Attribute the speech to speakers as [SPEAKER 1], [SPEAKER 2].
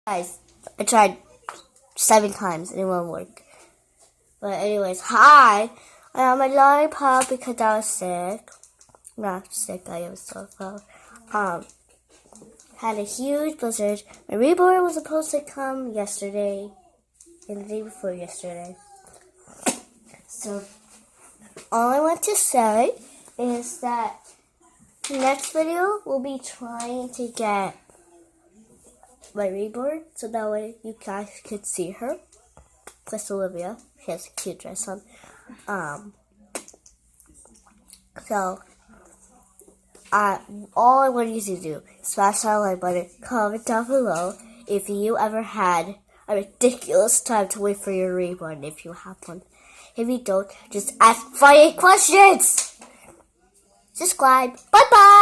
[SPEAKER 1] Guys, I tried 7 times and it won't work. But anyways, hi! I am a lollipop because I was sick. Not sick, I was so well. Had a huge blizzard. My reborn was supposed to come yesterday and the day before yesterday. So all I want to say is that the next video we'll be trying to get my reborn, so that way you guys could see her. Plus Olivia, she has a cute dress on. All I want you to do is smash that like button, comment down below if you ever had a ridiculous time to wait for your reborn, if you have one. If you don't, just ask funny questions. Subscribe. Bye bye.